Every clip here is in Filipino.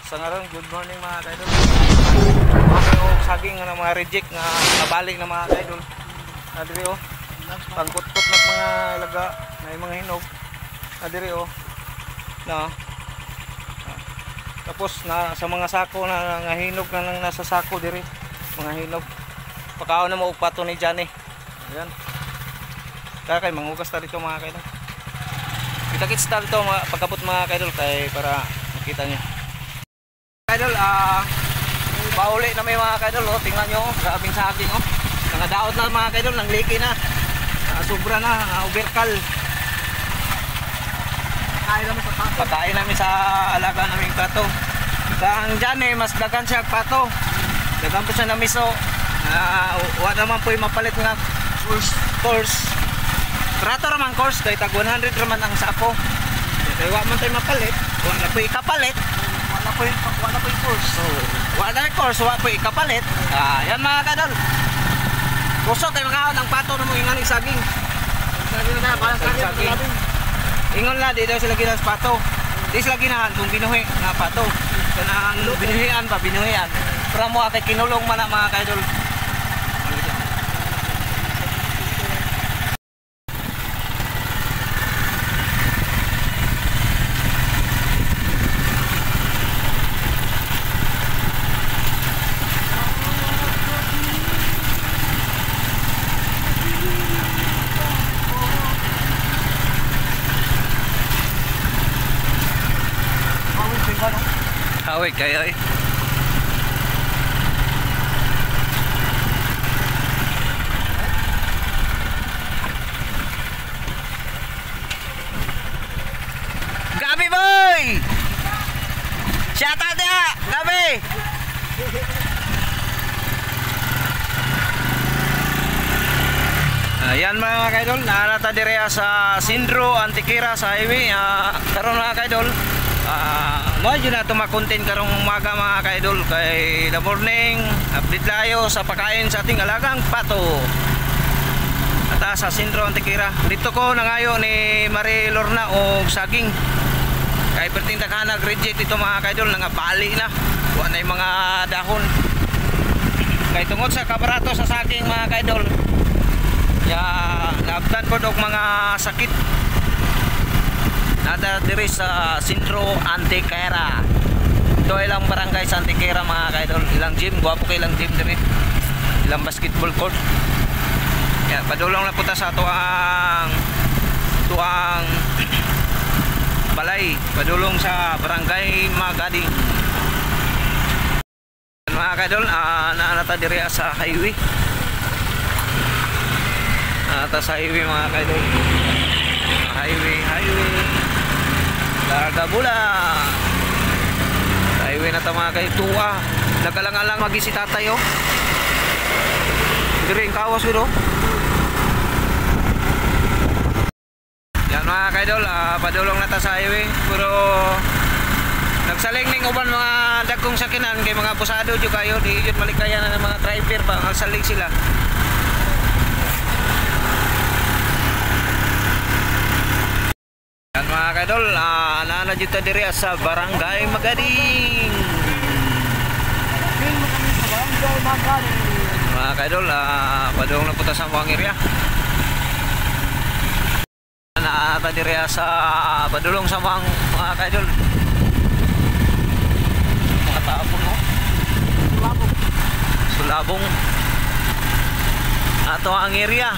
Sa ngayon, good morning mga kaidol. Mga saging na mga reject nga nabalik na mga kaidol. Adiri oh. Pangkutkot na mga ilaga na mga hinog. Adiri oh. Na. Tapos na sa mga sako na nga hinog na lang nasa sako diri. Mga hinog. Pagkaon na mo pato ni Johnny. Ayan. Kaya kay mangugas ta dito mga kaidol. Kita-kits ta dito mga pagkabot mga kaidol kay para makita niyo. Kaidol, pauli na may mga kaidol, oh. Tingnan nyo, grabing saging oh. Nangadaot na mga kaidol, nang liki na. Sobra na, overkal. Patayin namin sa alaga naming pato. Ang dyan eh, mas dagan siya pato. Dagan po siya na miso. Wala naman po yung mapalit nga course. Trato naman course, kaya tag 100 naman ang sako. Kaya wala man tayo mapalit, wala po ikapalit. Wala po yung course. So, wala yung course, wala po ikapalit. Yan mga kadol. Kusok kayo mga ng pato na mo ingan yung saging. Saging na, parang saging. Ingon na, di daw sila ginas pato. Di sila ginahan kung binuhi nga pato. Kanang binuhian pa, binuhian. Pero mo akay kinulong man na mga kadol. Hawig kayo eh. Gabi boy! Shout out ya! Gabi! Ayan mga kaidol, naanata dire sa Sindro, Antiquera sa highway. Karon mga kaidol, mo yun na tumakontin karong umaga mga kaidol kay the morning update tayo sa pagkain sa ating alagang pato at sa Sindro Antiquera. Dito ko nangayo ni Marie Lorna o saging kay perting takanag reject ito mga kaidol, nangabali na wala na yung mga dahon kay tungod sa kabarato sa saging mga kaidol ya naabtan ko og mga sakit. Nada diri sa Sindro Antiquera. Ito ilang barangay sa Antiquera mga kaidol. Ilang gym, guwapo kay ilang gym diri. Ilang basketball court. Yan, padulong na punta sa tuang balay. Padulong sa barangay Magading. Mga kaidol, naanata diri sa highway. Naanata sa highway mga kaidol. Highway Larga Bula highway na tama kay Tuwa nagalang-alang magisi tatay oh diring kawas yun oh yan mga kaidol padulong na ta sa highway pero nagsaling ning uban mga dagkong sakinan kay mga pusado dyo kayo di yun malikayan na ng mga driver pa nagsaling sila. Yan mga kaidol, naana dito diri sa barangay Magading. Mga kaidol, padung na punta sa mga area. Naata diri sa padulong sa mga kaidol. Mga taapon mo. Sulabong. Ato ang area.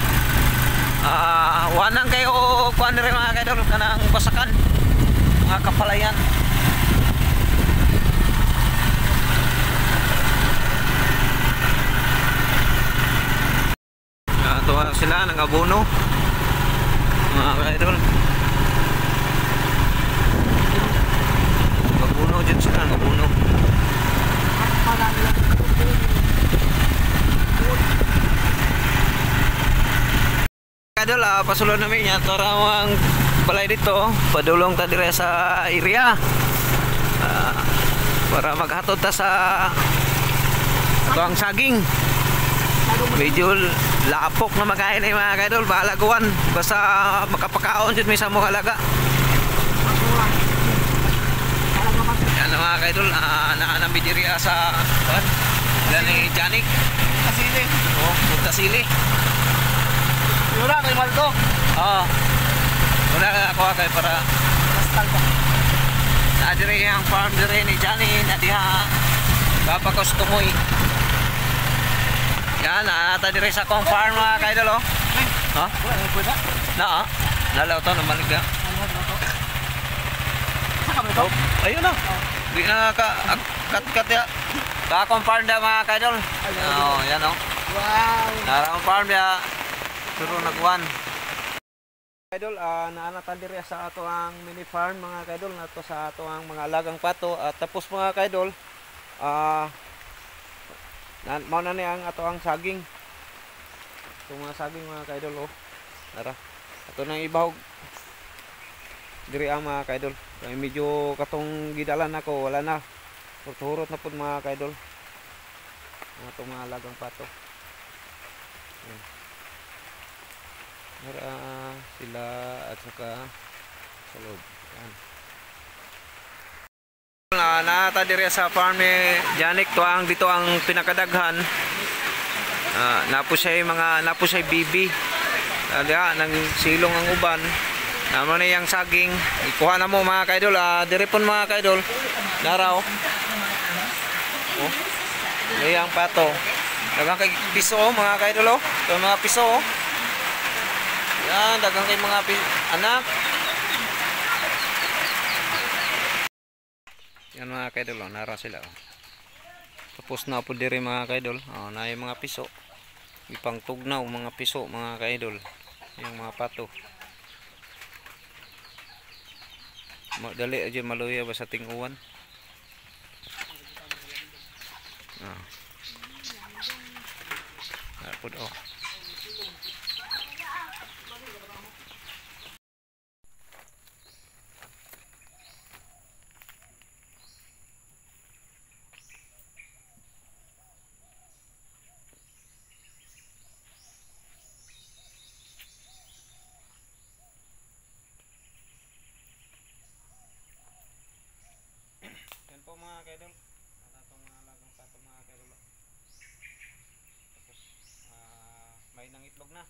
Wanang kayo kuan rin mga kaidol kanang pasakan mga kapalayan tuwa sila ng abono mga kaidol abono dyan sila ng abono kadol pasulod namin yan tarawang balay dito padulong ta dire sa area para maghatod ta sa tuang saging medyo lapok na makain ay mga kadol balaguan basta makapakaon dyan may sa mga alaga yan mga kaidol, naanami diri sa kuan. Yan ni Janik. Kasili. Oh, punta sili. Yun na, kay Maldo. Oo. Wala na ako kay para Kastal ba? na diri ang farm diri ni Johnny na diha papakustomoy. Yan, ata diri sa kong farm mga kaidol oh. Ha? Wala, may pwede. Na nalaw to na maligya. Saka mo ito? Ayun na. Di na ka kat ya. Ka kong farm da mga kaidol. Oh, yan oh. Wow. Nara ang farm ya. Pero nagwan. Kaidol, naanatan diri sa ato ang mini farm mga kaidol nato sa ato ang mga alagang pato at tapos mga kaidol mao na ni ang ato ang saging. Itong mga saging mga kaidol oh. Tara. Ato nang ibahog diri ang mga kaidol. Kay medyo katong gidalan ako wala na. Hurot na pud mga kaidol. Ato mga alagang pato. Mara sila at saka sa loob. Yan. Nata diri sa farm ni Janik to ang dito ang pinakadaghan. Napusay bibi. Diha nang silong ang uban. Naman na yung saging. Ikuha na mo mga kaidol. Diri pon mga kaidol. Naraw. Oh. Layang pato. Dagang kay piso mga kaidol oh. Ito mga piso oh. Yan, dagang kay mga anak. Yan mga kaidol, oh, nara sila. Oh. Tapos na po diri mga kaidol. Oh, na yung mga piso. Ipang tugnaw mga piso mga kaidol. Yung mga pato. Dali aja maluya ba sa ting-uwan. Ah. Napod oh. Yan po mga kaidol. Atong mga alagang pato mga kaidol. Tapos may nangitlog na.